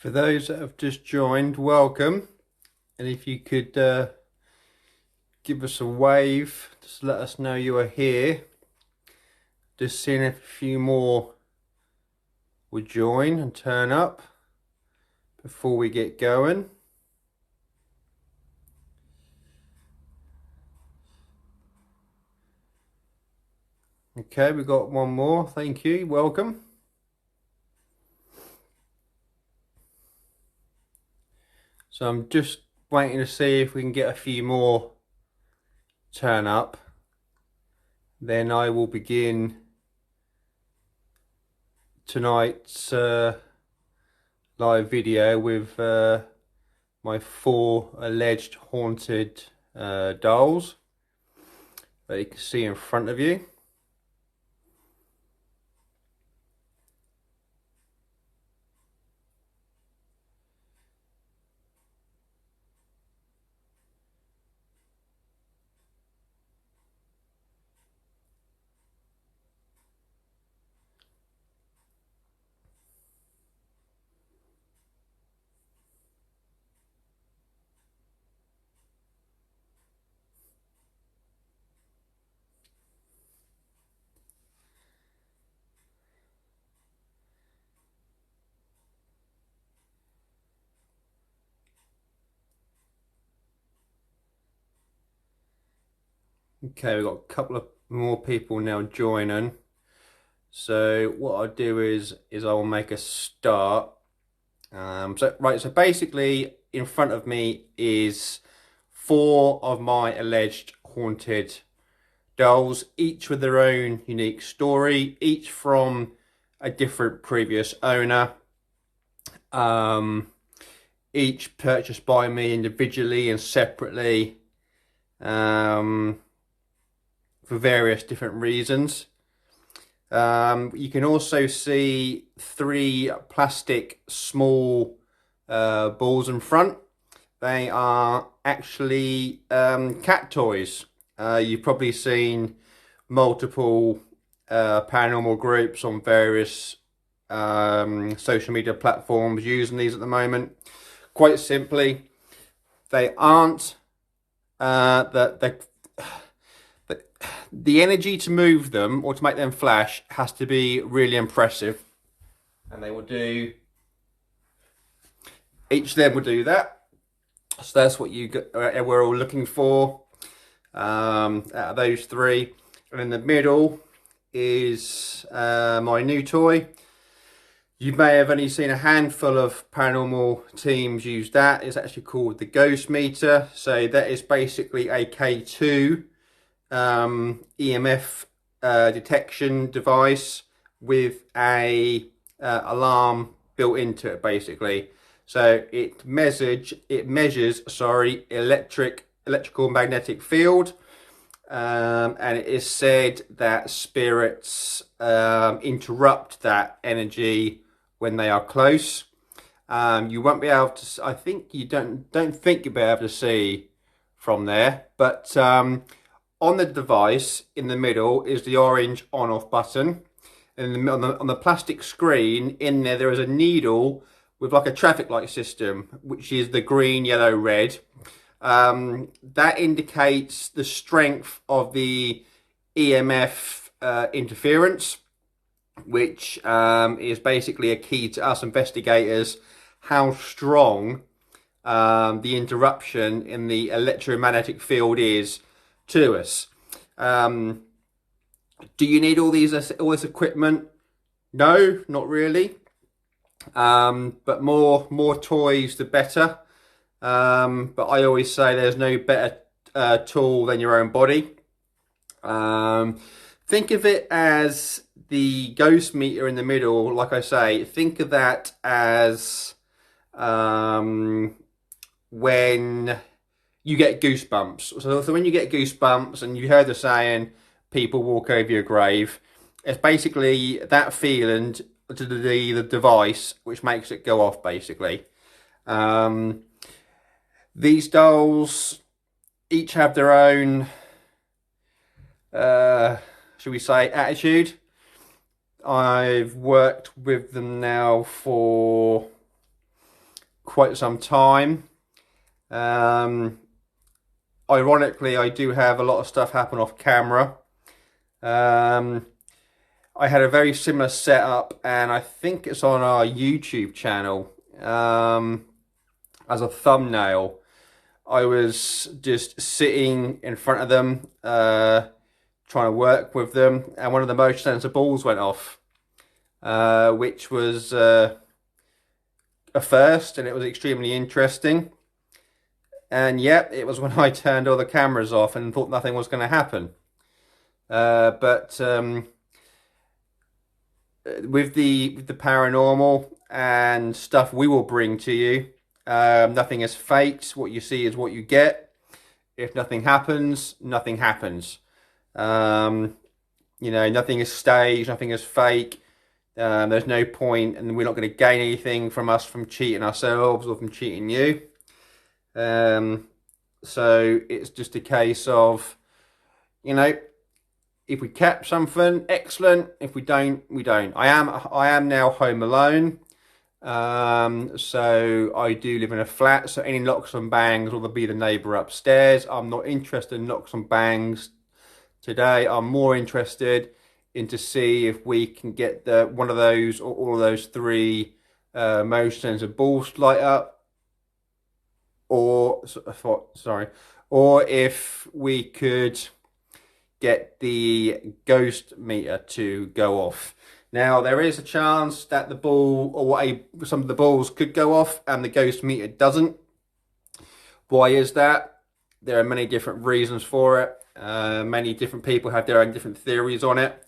For those that have just joined, welcome. And if you could give us a wave, just let us know you are here. Just seeing if a few more would join and turn up before we get going. Okay, we've got one more. Thank you. Welcome. So I'm just waiting to see if we can get a few more turn up. Then I will begin tonight's live video with my 4 alleged haunted dolls that you can see in front of you. Okay, we've got a couple of more people now joining. So what I'll do is I'll make a start. So basically in front of me is 4 of my alleged haunted dolls, each with their own unique story, each from a different previous owner. Each purchased by me individually and separately. For various different reasons. You can also see 3 plastic small balls in front. They are actually cat toys. You've probably seen multiple paranormal groups on various social media platforms using these at the moment. Quite simply, they aren't the energy to move them or to make them flash has to be really impressive, and they will do, each of them will do that. So that's what we're all looking for out of those 3. And in the middle is my new toy. You may have only seen a handful of paranormal teams use that. It's actually called the Ghost Meter. So that is basically a K2 EMF detection device with a alarm built into it, basically. So it measures electrical magnetic field, and it is said that spirits interrupt that energy when they are close. You won't be able to, I think you don't think you'll be able to see from there, but on the device in the middle is the orange on-off button, and on the plastic screen in there is a needle with like a traffic light system, which is the green, yellow, red. That indicates the strength of the EMF interference, which is basically a key to us investigators, how strong the interruption in the electromagnetic field is to us. Do you need all this equipment? No, not really. But more toys the better. But I always say there's no better tool than your own body. Think of it as the ghost meter in the middle. Like I say, think of that as when you get goosebumps. So when you get goosebumps and you heard the saying, people walk over your grave, it's basically that feeling to the device which makes it go off, basically. These dolls each have their own, should we say, attitude. I've worked with them now for quite some time. Um, Ironically, I do have a lot of stuff happen off camera. Um, I had a very similar setup, and I think it's on our YouTube channel as a thumbnail. I was just sitting in front of them, trying to work with them, and one of the motion sensor balls went off, which was a first, and it was extremely interesting. And yep, it was when I turned all the cameras off and thought nothing was going to happen. But with the paranormal and stuff we will bring to you, nothing is faked. What you see is what you get. If nothing happens, nothing happens. You know, nothing is staged, nothing is fake. There's no point, and we're not going to gain anything from us from cheating ourselves or from cheating you. So it's just a case of, you know, if we catch something, excellent. If we don't, we don't. I am now home alone. So I do live in a flat, so any knocks and bangs will be the neighbour upstairs. I'm not interested in knocks and bangs today. I'm more interested in to see if we can get the one of those or all of those three motion sensor balls to light up, or sorry, or if we could get the ghost meter to go off. Now there is a chance that the ball or some of the balls could go off and the ghost meter doesn't. Why is that? There are many different reasons for it. Many different people have their own different theories on it.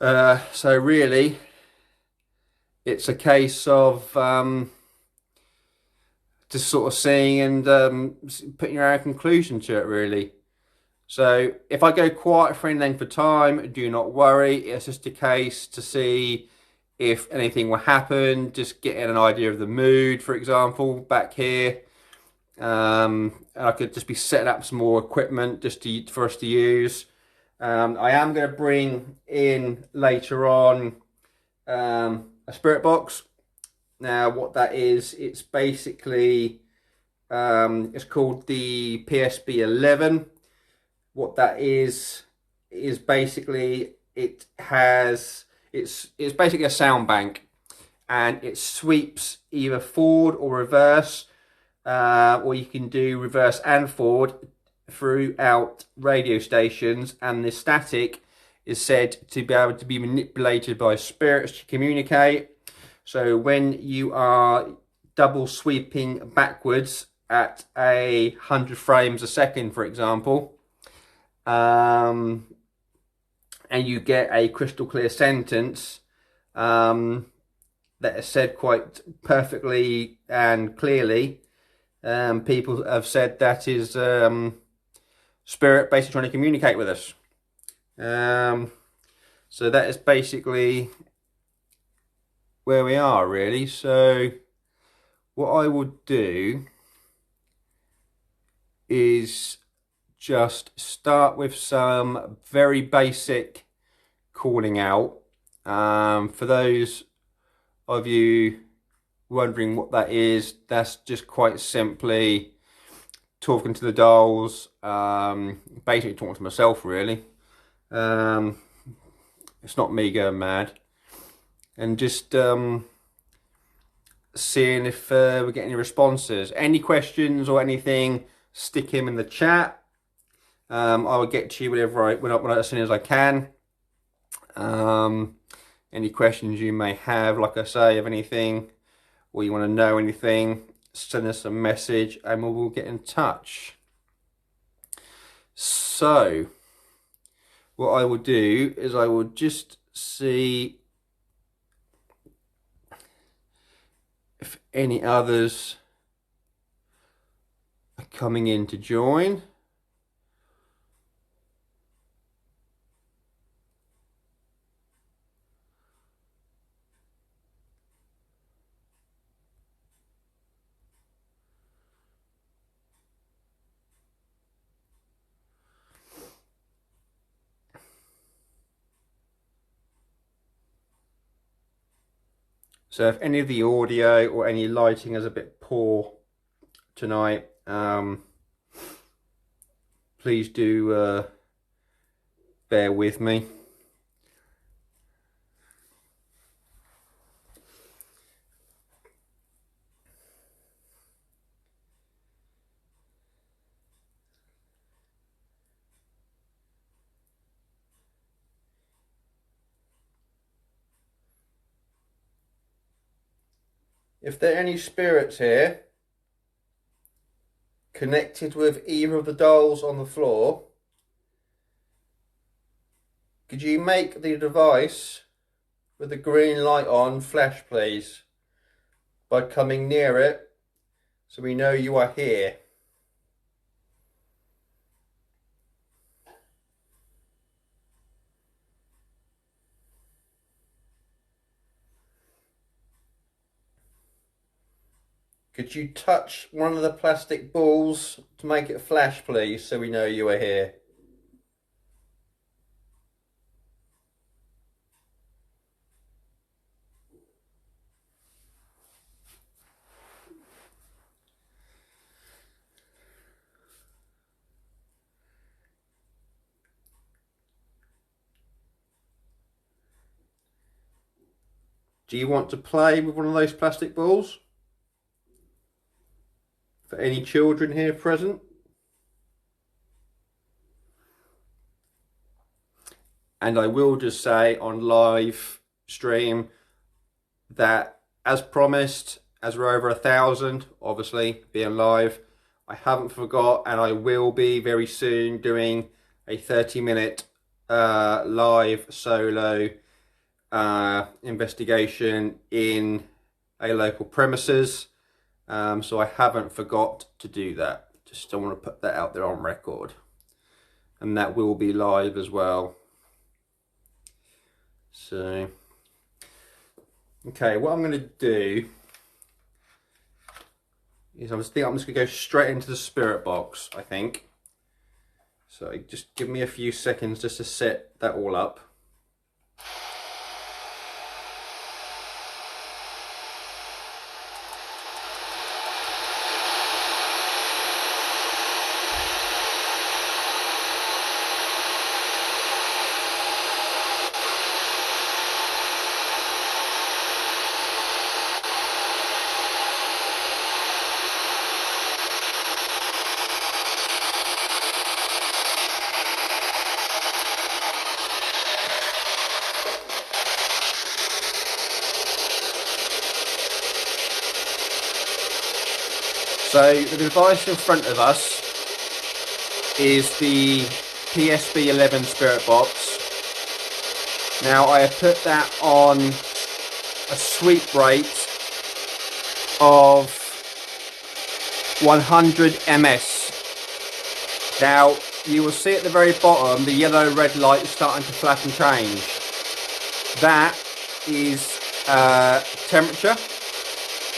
So really, it's a case of just sort of seeing and putting your own conclusion to it, really. So if I go quiet for any length of time, do not worry. It's just a case to see if anything will happen. Just getting an idea of the mood, for example, back here. And I could just be setting up some more equipment just for us to use. I am going to bring in later on a spirit box. Now, what that is, it's basically it's called the PSB-11. What that is basically it's basically a sound bank, and it sweeps either forward or reverse, or you can do reverse and forward throughout radio stations, and the static is said to be able to be manipulated by spirits to communicate. So when you are double sweeping backwards at 100 frames a second, for example, and you get a crystal clear sentence that is said quite perfectly and clearly, people have said that is spirit basically trying to communicate with us. So that is basically where we are, really. So what I would do is just start with some very basic calling out. For those of you wondering what that is, that's just quite simply talking to the dolls, basically talking to myself, really. It's not me going mad. And just seeing if we get any responses. Any questions or anything, stick him in the chat. I will get to you as soon as I can. Any questions you may have, like I say, of anything, or you want to know anything, send us a message and we will get in touch. So, what I will do is I will just see if any others are coming in to join. So if any of the audio or any lighting is a bit poor tonight, please do bear with me. If there are any spirits here connected with either of the dolls on the floor, could you make the device with the green light on flash, please, by coming near it so we know you are here. Could you touch one of the plastic balls to make it flash, please, so we know you are here? Do you want to play with one of those plastic balls? For any children here present? And I will just say on live stream that, as promised, as we're over 1,000, obviously being live, I haven't forgot, and I will be very soon doing a 30-minute live solo investigation in a local premises. So I haven't forgot to do that. Just don't want to put that out there on record. And that will be live as well. So, okay, what I'm going to do is I'm just going to go straight into the spirit box, I think. So just give me a few seconds just to set that all up. So the device in front of us is the PSB-11 spirit box. Now I have put that on a sweep rate of 100 ms. Now you will see at the very bottom the yellow red light is starting to flash and change. That is temperature,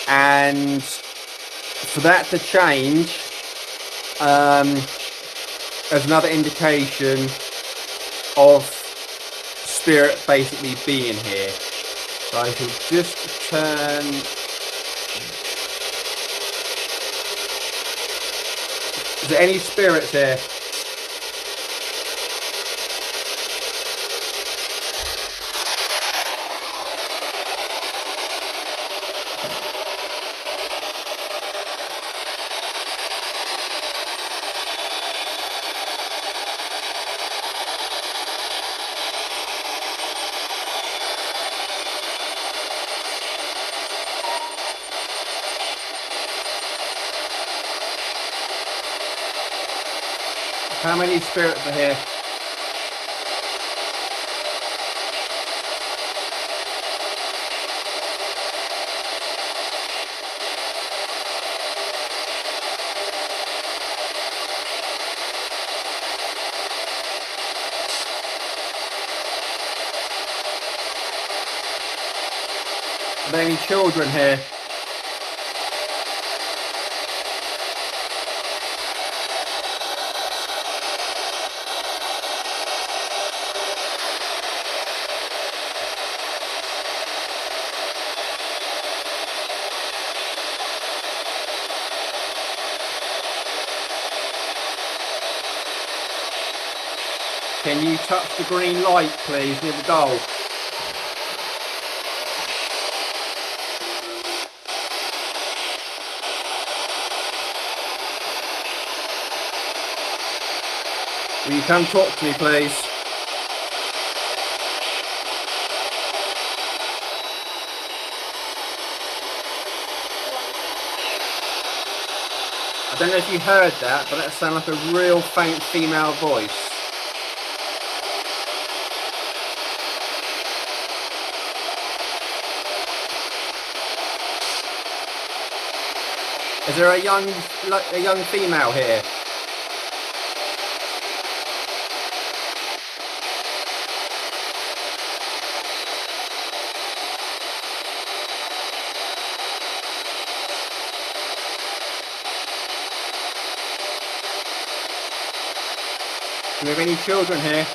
and for that to change, there's another indication of spirit basically being here. So I shall just turn. Is there any spirits here? How many spirits are here? Are there any children here? can you touch the green light, please, near the doll? Will you come talk to me, please? I don't know if you heard that, but that sounded like a real faint female voice. Is there a young female here? Do we have any children here?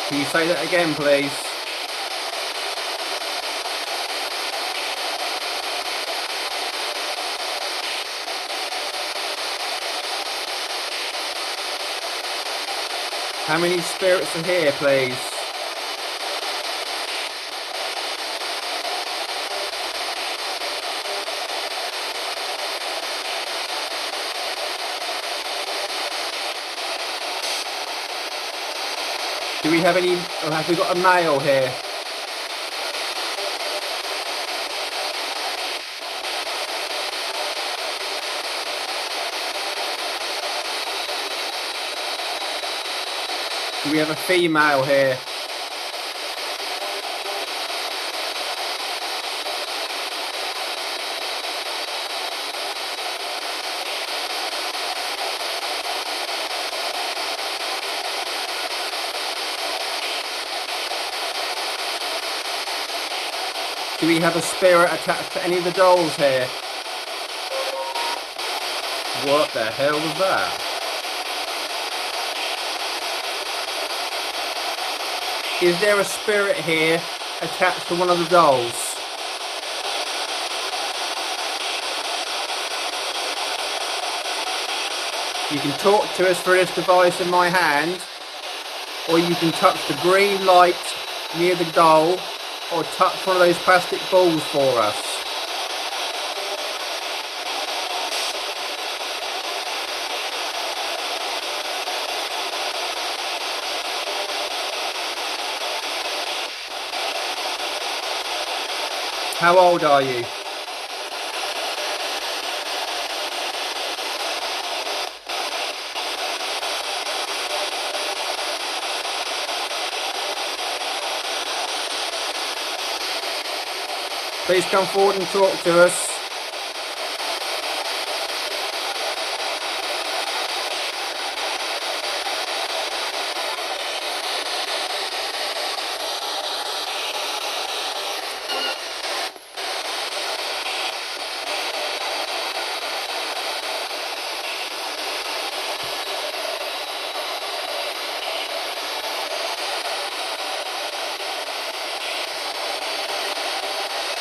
Can you say that again, please? How many spirits are here, please? Do we have any, or have we got a male here? Do we have a female here? Do we have a spirit attached to any of the dolls here? What the hell was that? Is there a spirit here attached to one of the dolls? You can talk to us through this device in my hand, or you can touch the green light near the doll, or touch one of those plastic balls for us. How old are you? Please come forward and talk to us.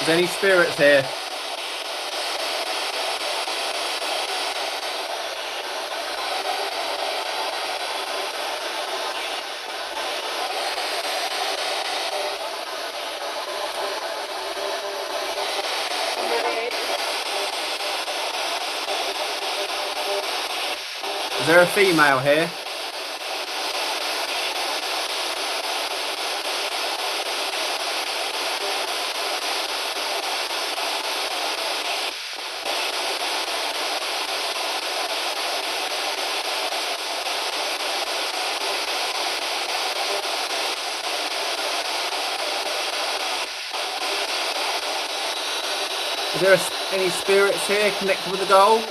Is there any spirits here? Is there a female here? Is there any spirits here connected with the doll?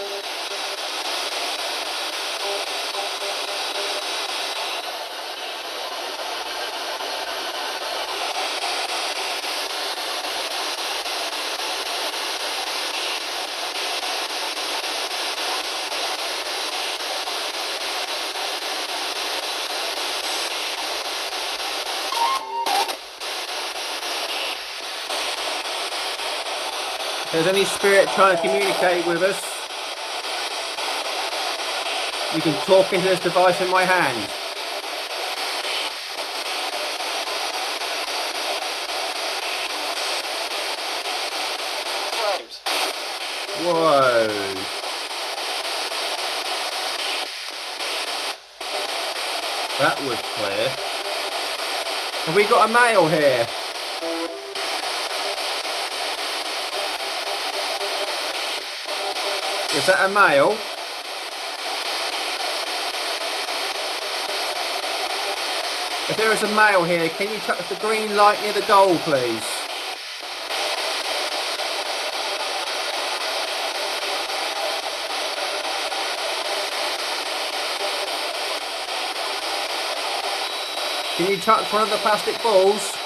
there's any spirit trying to communicate with us, you can talk into this device in my hand. Whoa. That was clear. Have we got a male here? Is that a male? If there is a male here, can you touch the green light near the doll, please? Can you touch one of the plastic balls?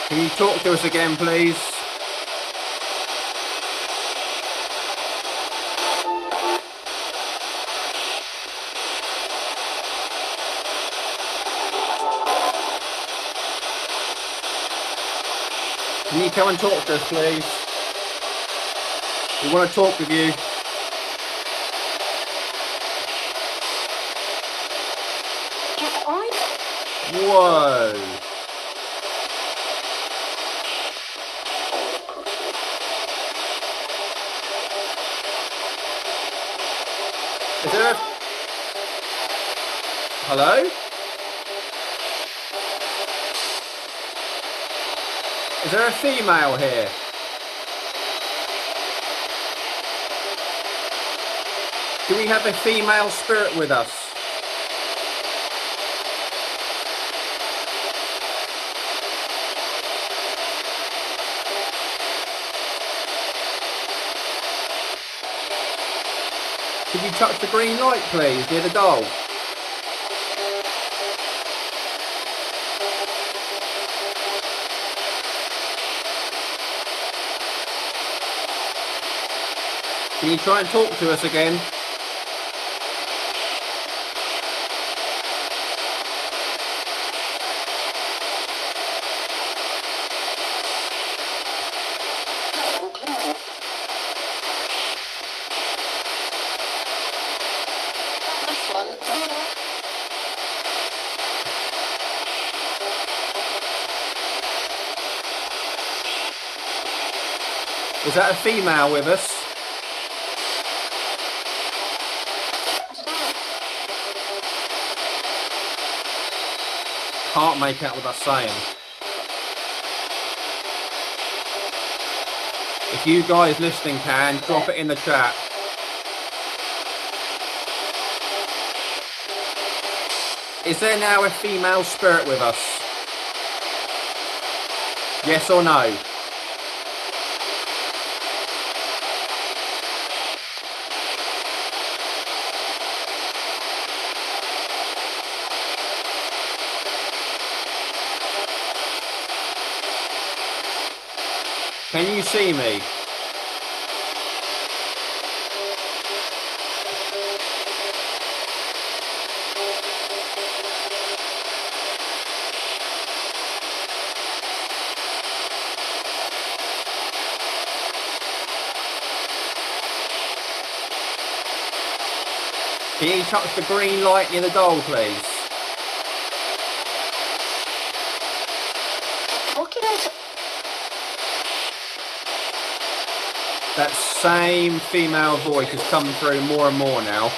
Can you talk to us again, please? Can you come and talk to us, please? We want to talk with you. Whoa. Is there a... Hello? Is there a female here? Do we have a female spirit with us? Could you touch the green light, please, near the doll? Can you try and talk to us again? Is that a female with us? Can't make out what they're saying. If you guys listening can, drop it in the chat. Is there now a female spirit with us? Yes or no? Can you see me? Can you touch the green light near the doll, please? That same female voice is coming through more and more now.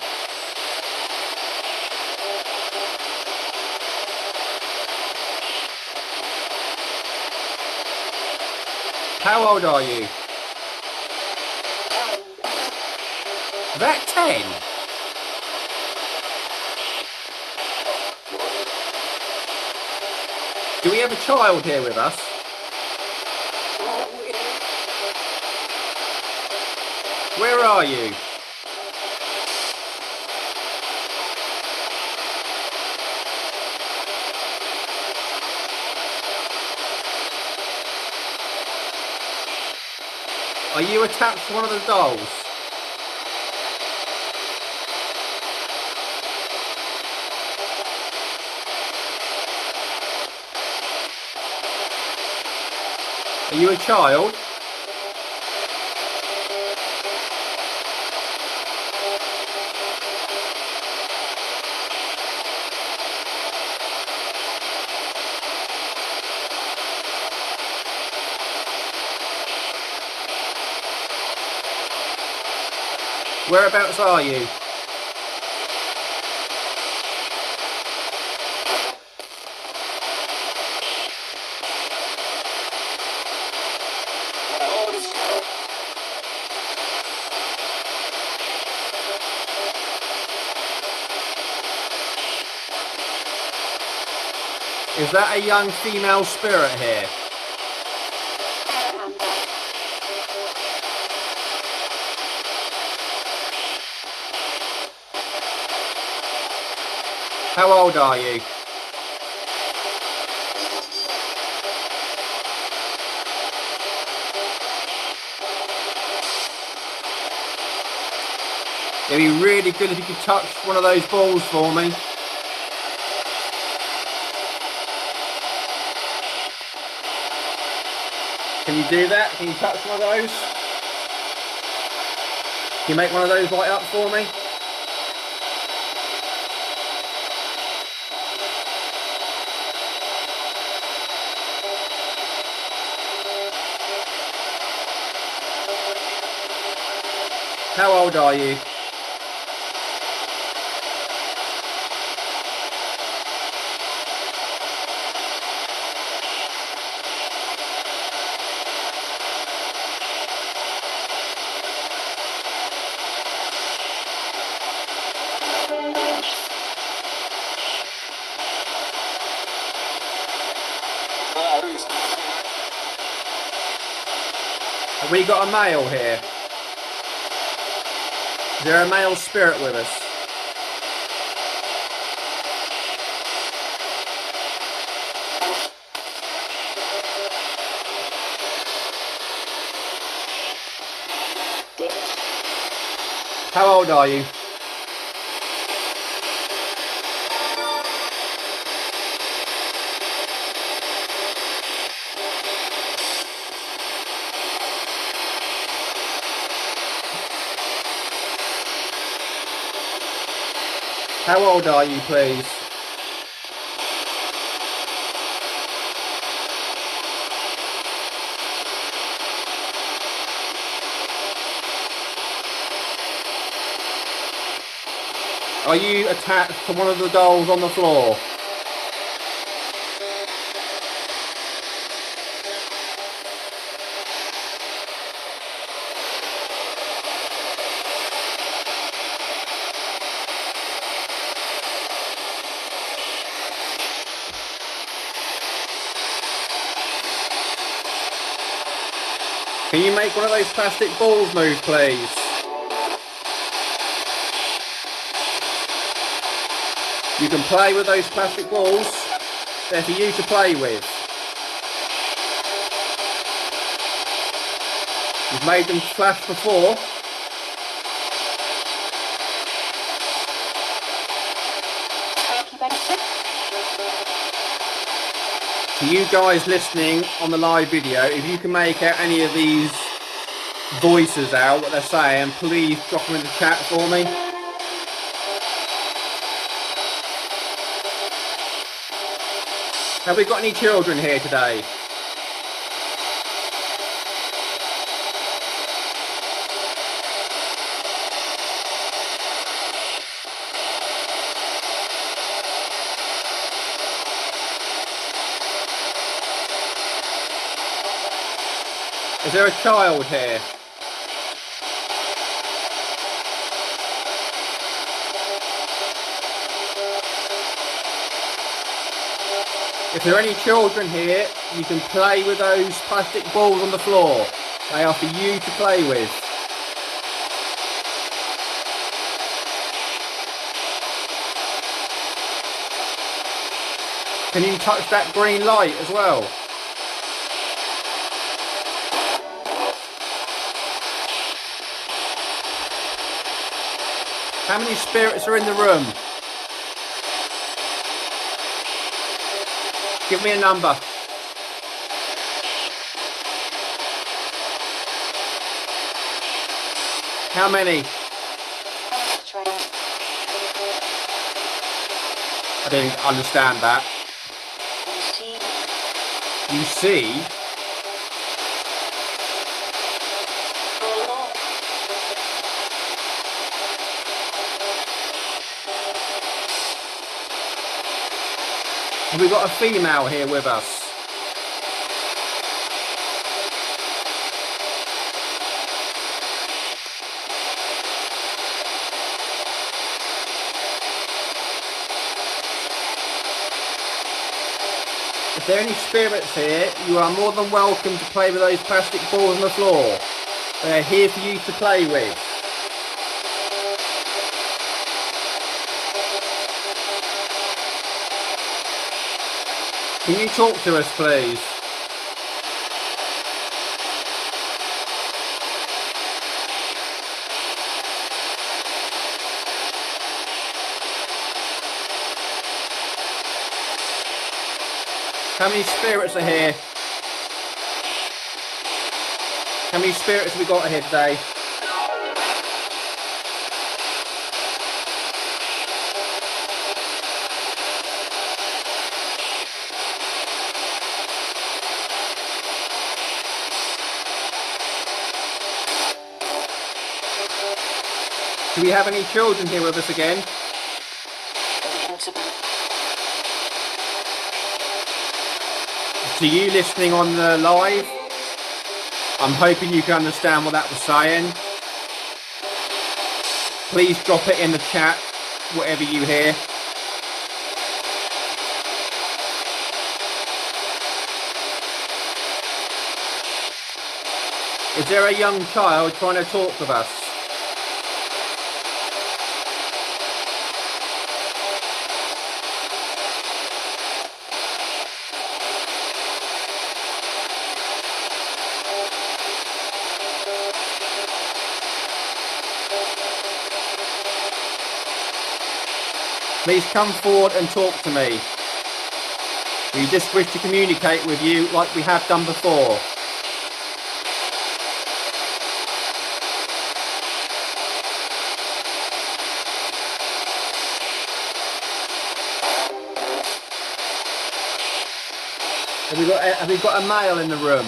How old are you? Is that 10? Do we have a child here with us? Where are you? Are you attached to one of the dolls? Are you a child? Whereabouts are you? Is that a young female spirit here? How old are you? It'd be really good if you could touch one of those balls for me. Can you do that? Can you touch one of those? Can you make one of those light up for me? How old are you? Have we got a male here? Is there a male spirit with us? How old are you? How old are you, please? Are you attached to one of the dolls on the floor? Can you make one of those plastic balls move, please? You can play with those plastic balls. They're for you to play with. You've made them flash before. To you guys listening on the live video, if you can make out any of these voices out, what they're saying, please drop them in the chat for me. Have we got any children here today? Is there a child here? If there are any children here, you can play with those plastic balls on the floor. They are for you to play with. Can you touch that green light as well? How many spirits are in the room? Give me a number. How many? I didn't understand that. You see? Have we got a female here with us? If there are any spirits here, you are more than welcome to play with those plastic balls on the floor. They are here for you to play with. Can you talk to us, please? How many spirits are here? How many spirits have we got here today? Do we have any children here with us again? To you listening on the live, I'm hoping you can understand what that was saying. Please drop it in the chat, whatever you hear. Is there a young child trying to talk with us? Please come forward and talk to me. We just wish to communicate with you like we have done before. Have we got a male in the room?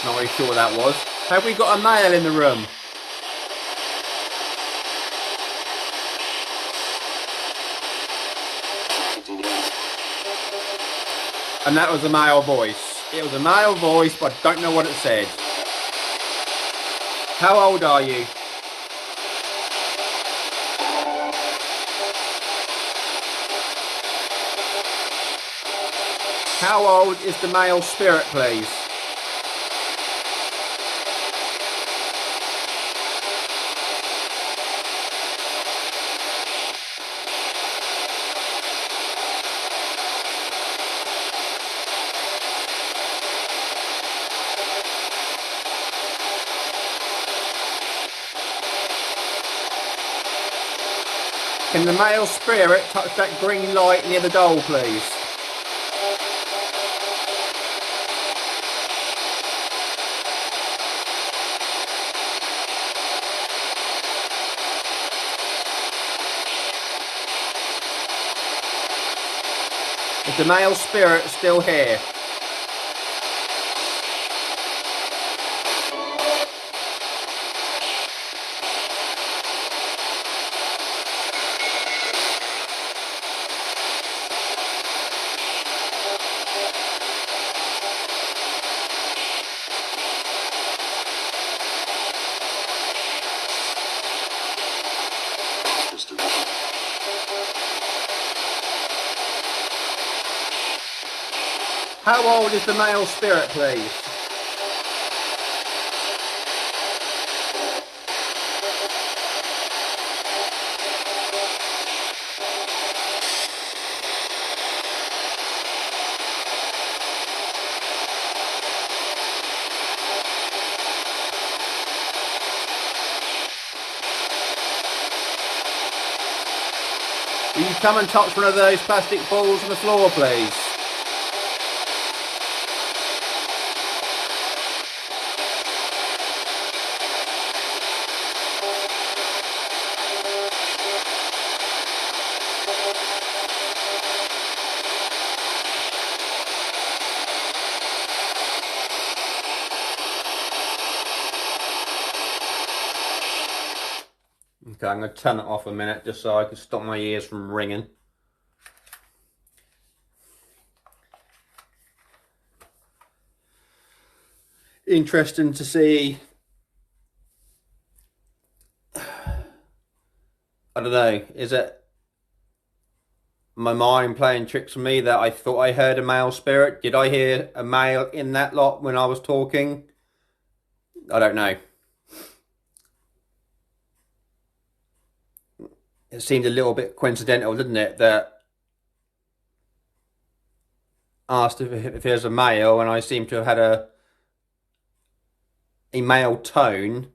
Not really sure what that was. Have we got a male in the room? And that was a male voice. It was a male voice, but I don't know what it said. How old are you? How old is the male spirit, please? Can the male spirit touch that green light near the doll, please? Is the male spirit still here? How old is the male spirit, please? come and touch one of those plastic balls on the floor, please. Okay, I'm going to turn it off a minute just so I can stop my ears from ringing. Interesting to see. I don't know, is it my mind playing tricks on me that I thought I heard a male spirit? Did I hear a male in that lot when I was talking? I don't know. It seemed a little bit coincidental, didn't it, that asked if there's a male, and I seem to have had a male tone.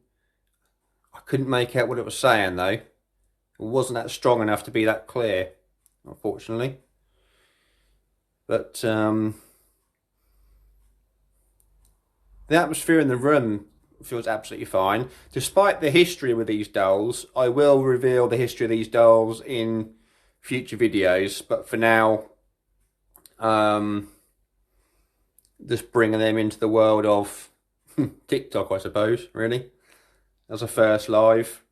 I couldn't make out what it was saying though. It wasn't that strong enough to be that clear, unfortunately. But the atmosphere in the room feels absolutely fine. Despite the history with these dolls, I will reveal the history of these dolls in future videos, but for now, just bringing them into the world of TikTok, I suppose, really, as a first live.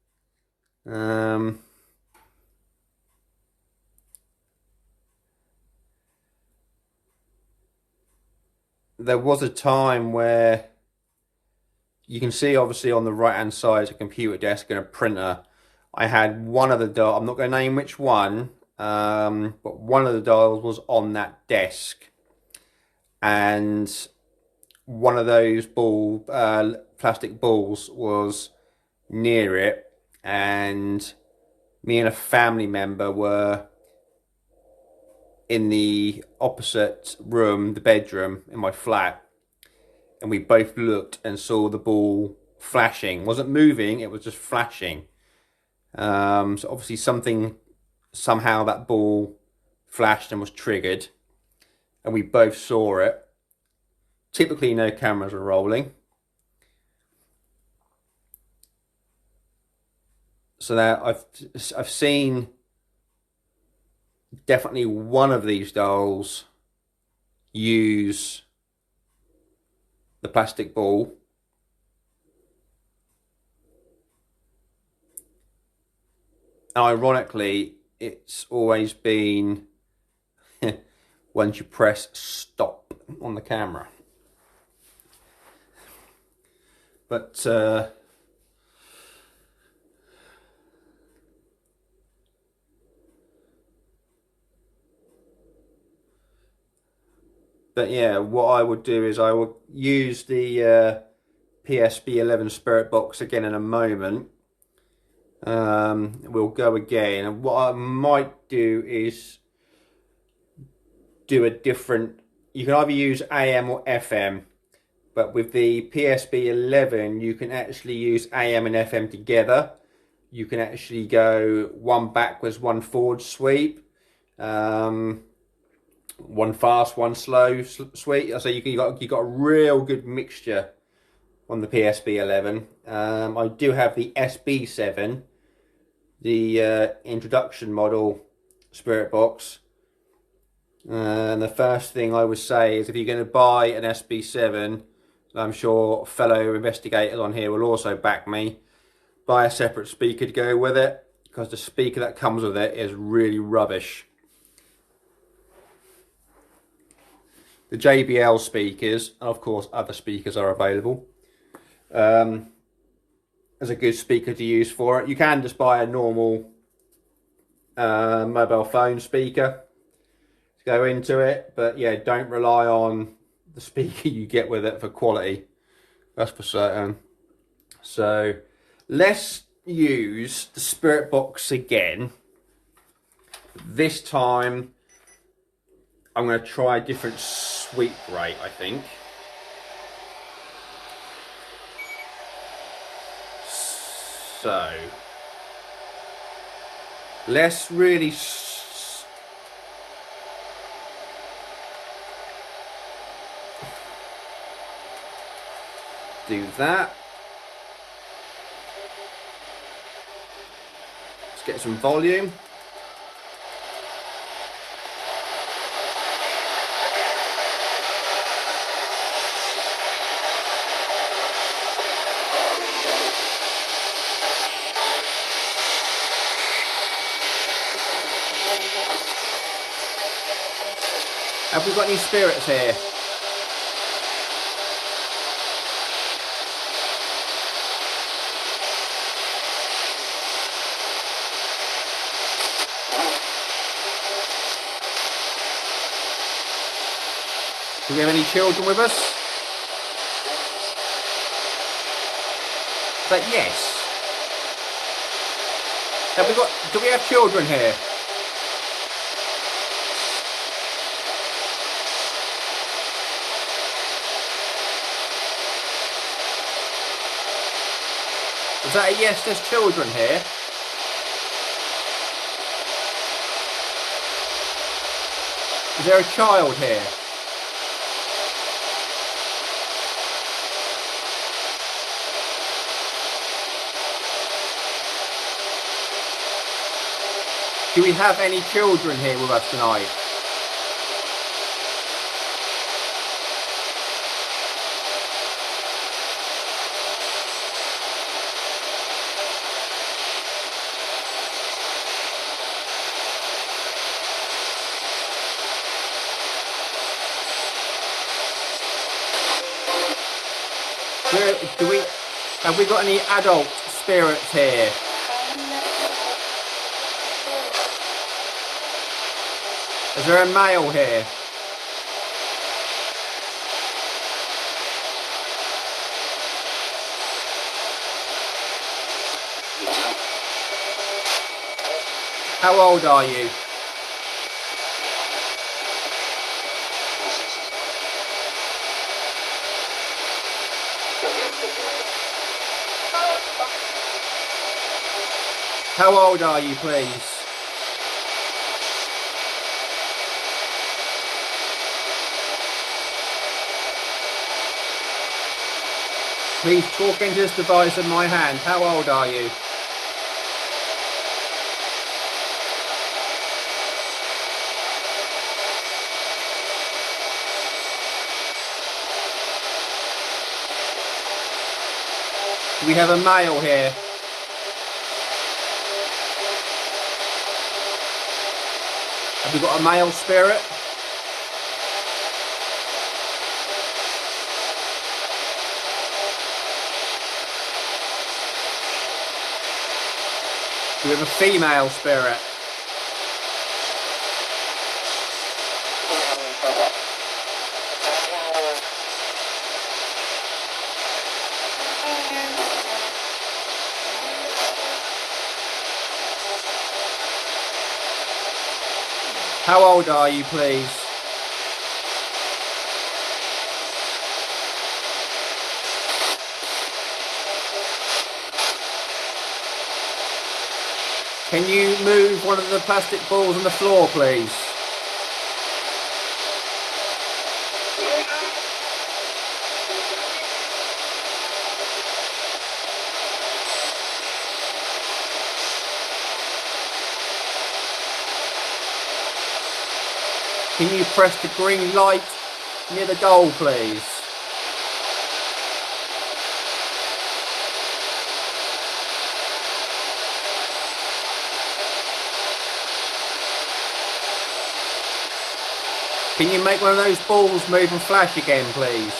There was a time where you can see, obviously, on the right hand side is a computer desk and a printer. I had one of the dolls, I'm not going to name which one, but one of the dolls was on that desk, and one of those plastic balls was near it, and me and a family member were in the opposite room, the bedroom in my flat, and we both looked and saw the ball flashing. It wasn't moving, it was just flashing. So obviously somehow that ball flashed and was triggered, and we both saw it. Typically no cameras are rolling. So now I've seen definitely one of these dolls use the plastic ball. And ironically, it's always been once you press stop on the camera. But yeah, what I would do is I would use the PSB-11 spirit box again in a moment. We'll go again, and what I might do is do a different, you can either use AM or FM, but with the PSB-11 you can actually use AM and FM together. You can actually go one backwards, one forward sweep, one fast, one slow sweep. So you got a real good mixture on the PSB-11. I do have the SB7, the introduction model spirit box. And the first thing I would say is, if you're going to buy an SB7, I'm sure fellow investigators on here will also back me, buy a separate speaker to go with it, because the speaker that comes with it is really rubbish. The JBL speakers, and of course other speakers are available, as a good speaker to use for it. You can just buy a normal mobile phone speaker to go into it, but yeah, don't rely on the speaker you get with it for quality, that's for certain. So let's use the spirit box again. This time I'm going to try a different sweep rate, I think. So let's really do that. Let's get some volume. Have we got any spirits here? Do we have any children with us? Is that yes? Have we got? Do we have children here? Is that a yes? There's children here. Is there a child here? Do we have any children here with us tonight? Have we got any adult spirits here? Is there a male here? How old are you? How old are you, please? Please talk into this device in my hand. How old are you? Do we have a male here? Have we got a male spirit? Do we have a female spirit? How old are you, please? Can you move one of the plastic balls on the floor, please? Can you press the green light near the goal, please? Can you make one of those balls move and flash again, please?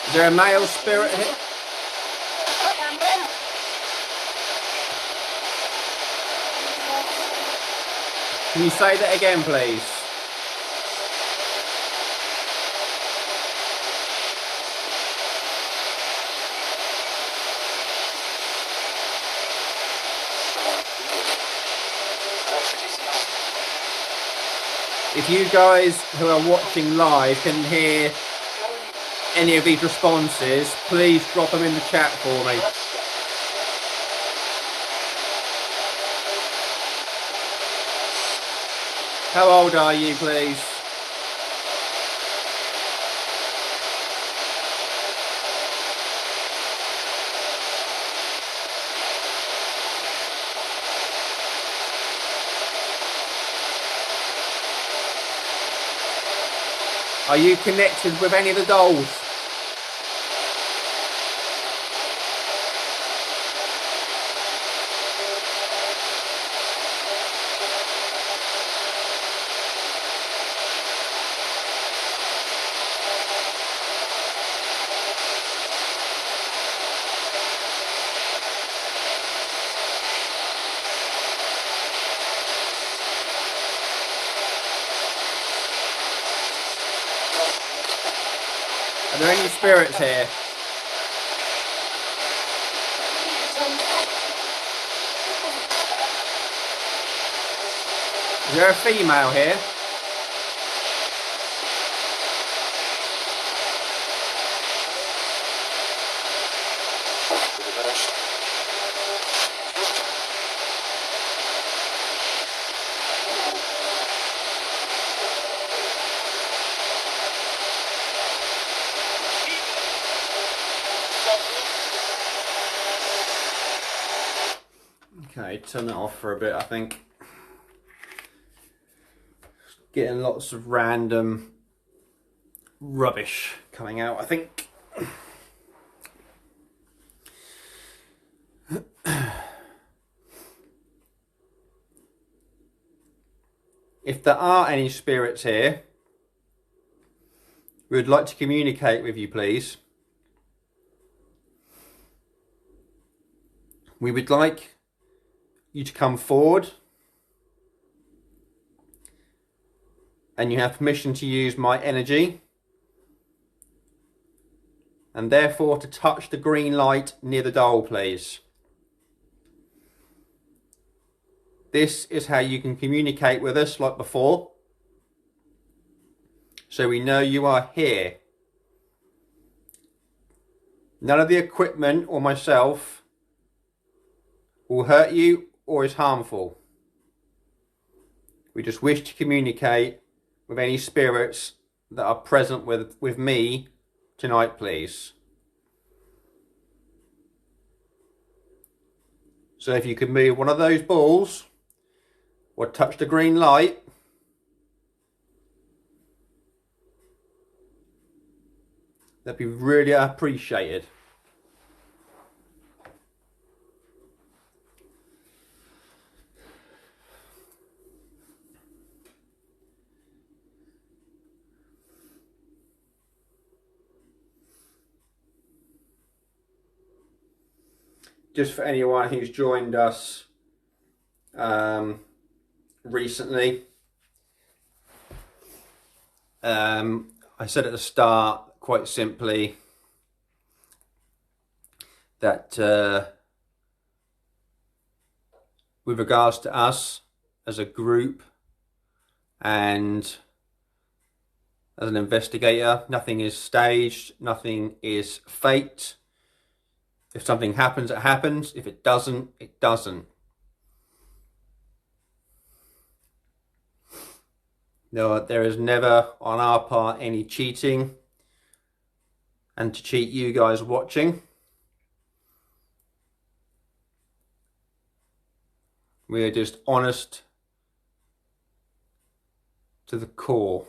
Is there a male spirit here? Can you say that again, please? If you guys who are watching live can hear any of these responses, please drop them in the chat for me. How old are you, please? Are you connected with any of the dolls? Are there any spirits here? Is there a female here? Okay, turn that off for a bit, I think. Getting lots of random rubbish coming out, I think. If there are any spirits here, we would like to communicate with you, please. We would like you to come forward, and you have permission to use my energy, and therefore to touch the green light near the doll, please. This is how you can communicate with us like before, so we know you are here. None of the equipment or myself will hurt you or is harmful. We just wish to communicate with any spirits that are present with me tonight, please. So if you could move one of those balls or touch the green light, that'd be really appreciated. Just for anyone who's joined us recently, I said at the start, quite simply, that with regards to us as a group and as an investigator, nothing is staged, nothing is faked. If something happens, it happens. If it doesn't, it doesn't. No, there is never on our part any cheating, and to cheat you guys watching. We are just honest to the core.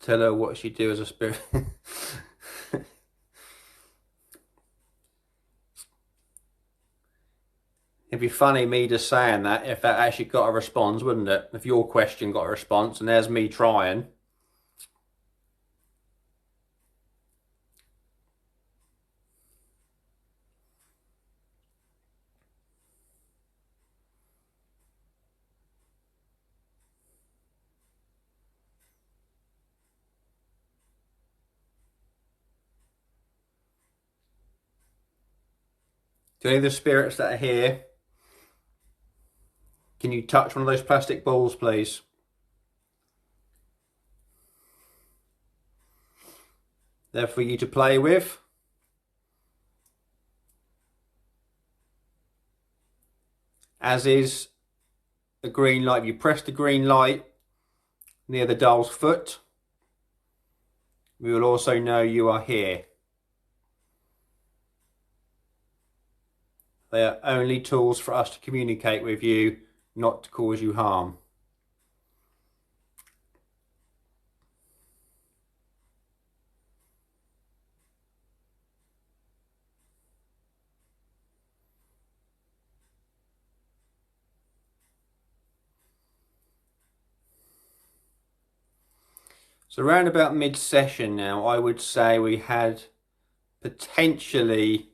Tell her what she do as a spirit. It'd be funny me just saying that if that actually got a response, wouldn't it? If your question got a response and there's me trying. Do any of the spirits that are here, can you touch one of those plastic balls, please? They're for you to play with. As is the green light. If you press the green light near the doll's foot, we will also know you are here. They are only tools for us to communicate with you, not to cause you harm. So around about mid-session now, I would say we had potentially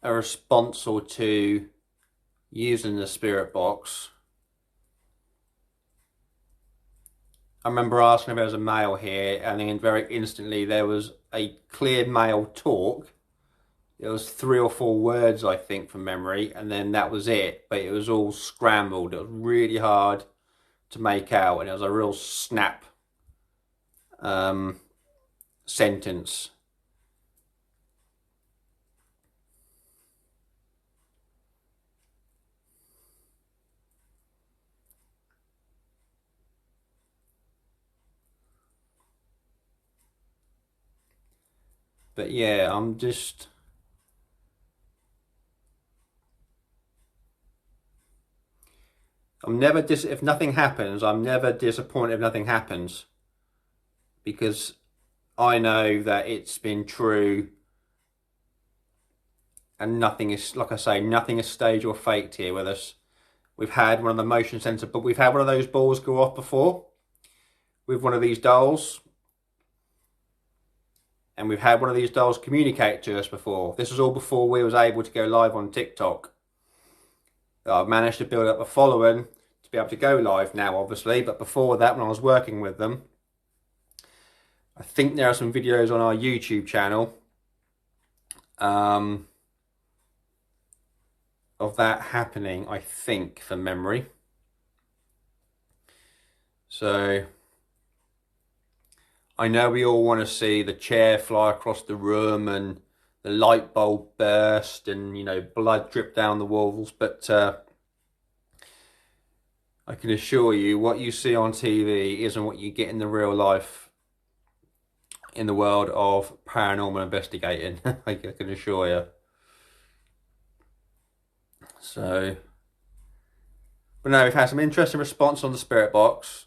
a response or two using the spirit box. I remember asking if there was a male here, and then very instantly there was a clear male talk. It was 3 or 4 words, I think, from memory, and then that was it. But it was all scrambled. It was really hard to make out, and it was a real snap sentence. But yeah, I'm never if nothing happens, I'm never disappointed if nothing happens, because I know that it's been true, and nothing is, like I say, nothing is staged or faked here with us. We've had one of the motion sensor, but we've had one of those balls go off before with one of these dolls. And we've had one of these dolls communicate to us before. This was all before we was able to go live on TikTok. I've managed to build up a following to be able to go live now, obviously. But before that, when I was working with them, I think there are some videos on our YouTube channel of that happening, I think, from memory. So I know we all want to see the chair fly across the room and the light bulb burst and, you know, blood drip down the walls, but I can assure you what you see on TV isn't what you get in the real life in the world of paranormal investigating. I can assure you. So, but no, we've had some interesting response on the spirit box.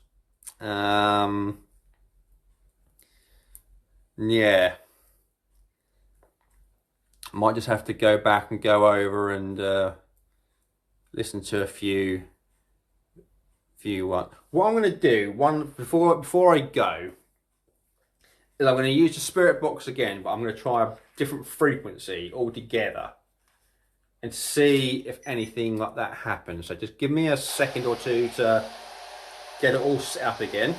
Yeah, might just have to go back and go over and listen to a few what I'm going to do before I go is I'm going to use the spirit box again, but I'm going to try a different frequency altogether and see if anything like that happens. So just give me a second or two to get it all set up again.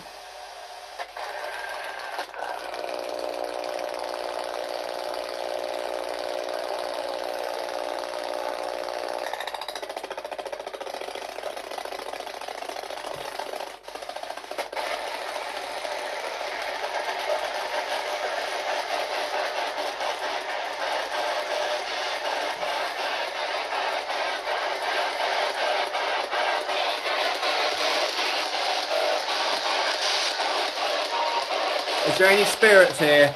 Is there any spirits here?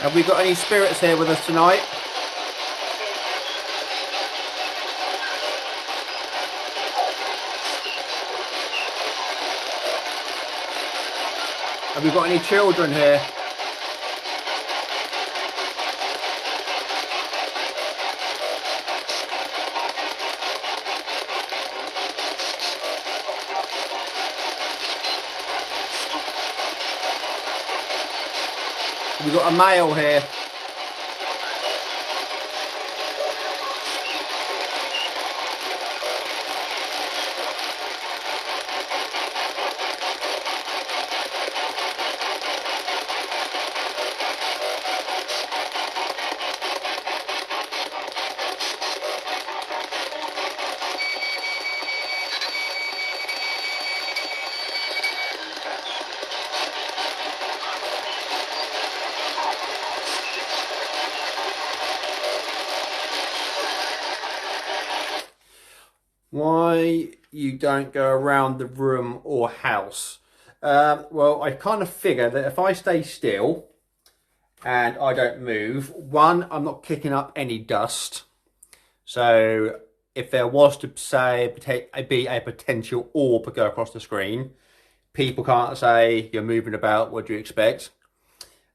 Have we got any spirits here with us tonight? Have we got any children here? Have we got a male here? Why you don't go around the room or house? Well, I kind of figure that if I stay still and I don't move, one, I'm not kicking up any dust. So if there was to say be a potential orb go across the screen, people can't say you're moving about. What do you expect?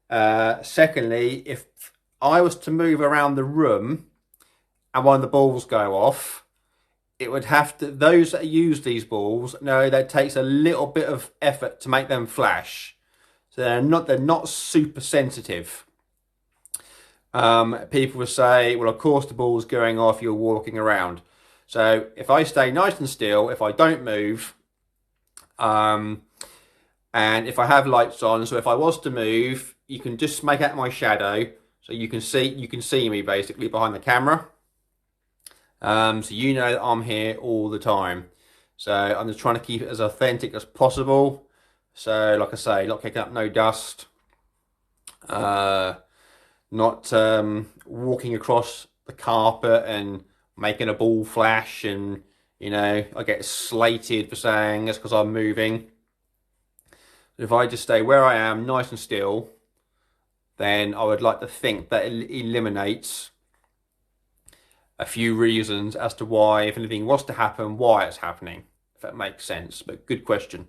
Secondly, if I was to move around the room and one of the balls go off, it would have to, those that use these balls know that it takes a little bit of effort to make them flash. So they're not super sensitive. People will say, well, of course the ball's going off, you're walking around. So if I stay nice and still, if I don't move, and if I have lights on, so if I was to move, you can just make out my shadow, so you can see me basically behind the camera. So you know that I'm here all the time. So I'm just trying to keep it as authentic as possible. So like I say, not kicking up no dust. Not walking across the carpet and making a ball flash, and you know, I get slated for saying that's because I'm moving. If I just stay where I am, nice and still, then I would like to think that it eliminates a few reasons as to why, if anything was to happen, why it's happening, if that makes sense. But good question.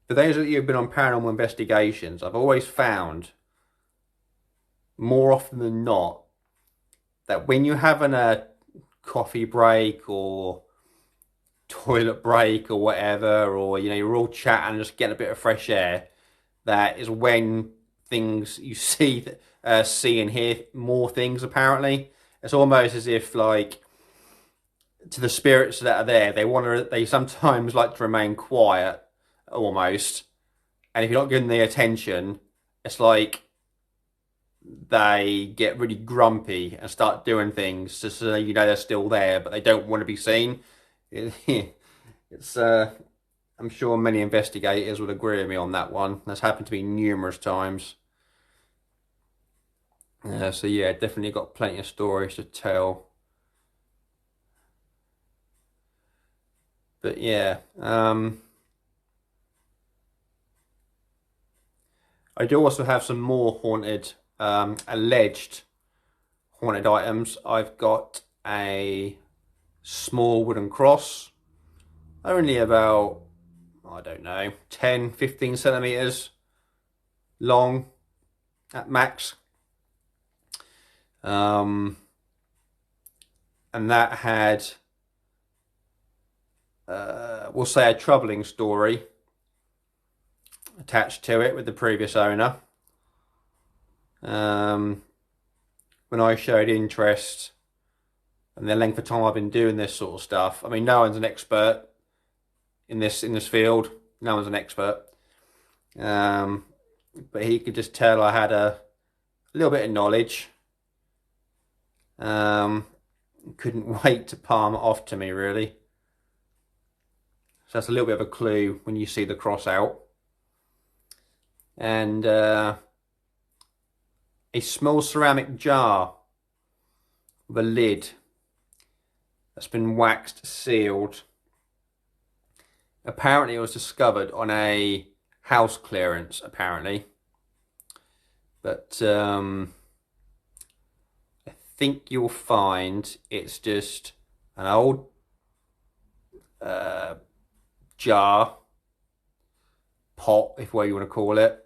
For those of you who've been on paranormal investigations, I've always found, more often than not, that when you're having a coffee break or toilet break or whatever, or you know, you're all chatting, just getting a bit of fresh air, that is when things you see and hear more things. Apparently, it's almost as if, like, to the spirits that are there, they sometimes like to remain quiet, almost, and if you're not giving the attention, it's like they get really grumpy and start doing things just so you know they're still there, but they don't want to be seen. It's I'm sure many investigators would agree with me on that one. That's happened to me numerous times. So yeah, definitely got plenty of stories to tell. But yeah, I do also have some more haunted, alleged haunted items. I've got a small wooden cross, only about, I don't know, 10, 15 centimeters long at max. And that had, we'll say, a troubling story attached to it with the previous owner. When I showed interest and the length of time I've been doing this sort of stuff, I mean, no one's an expert in this field. No one's an expert. But he could just tell I had a little bit of knowledge. Couldn't wait to palm it off to me, really. So that's a little bit of a clue when you see the cross out. and a small ceramic jar with a lid that's been waxed sealed. Apparently it was discovered on a house clearance, apparently. But I think you'll find it's just an old jar, pot, if what you want to call it,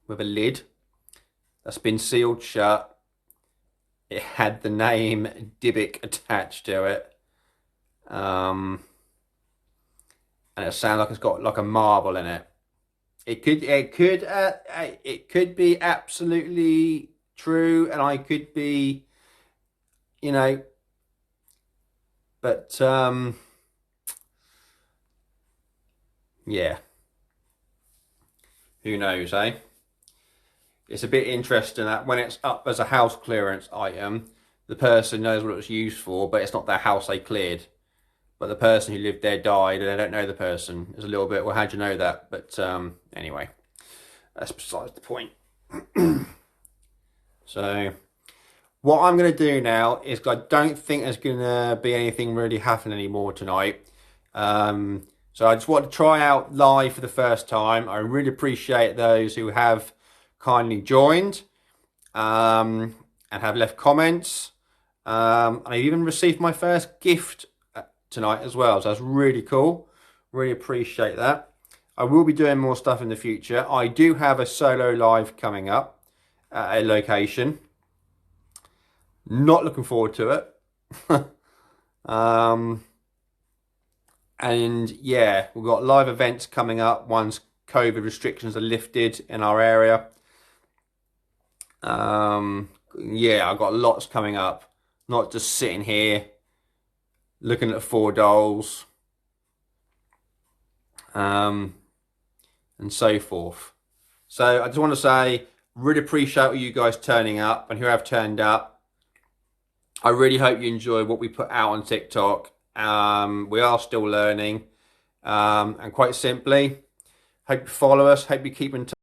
with a lid that's been sealed shut. It had the name Dybbuk attached to it. And it sounds like it's got like a marble in it. It could be absolutely true, and I could be, you know, but yeah, who knows, eh? It's a bit interesting that when it's up as a house clearance item, the person knows what it was used for, but it's not their house they cleared. But the person who lived there died, and they don't know the person. It's a little bit, well, how'd you know that? But anyway, that's besides the point. So, what I'm going to do now is, I don't think there's going to be anything really happening anymore tonight. So I just want to try out live for the first time. I really appreciate those who have kindly joined and have left comments. I even received my first gift tonight as well, so that's really cool. Really appreciate that. I will be doing more stuff in the future. I do have a solo live coming up at a location. Not looking forward to it. And yeah, we've got live events coming up once COVID restrictions are lifted in our area. Yeah, I've got lots coming up. Not just sitting here looking at 4 dolls, and so forth. So I just want to say, really appreciate all you guys turning up and who have turned up. I really hope you enjoy what we put out on TikTok. We are still learning, and quite simply, hope you follow us, hope you keep in touch.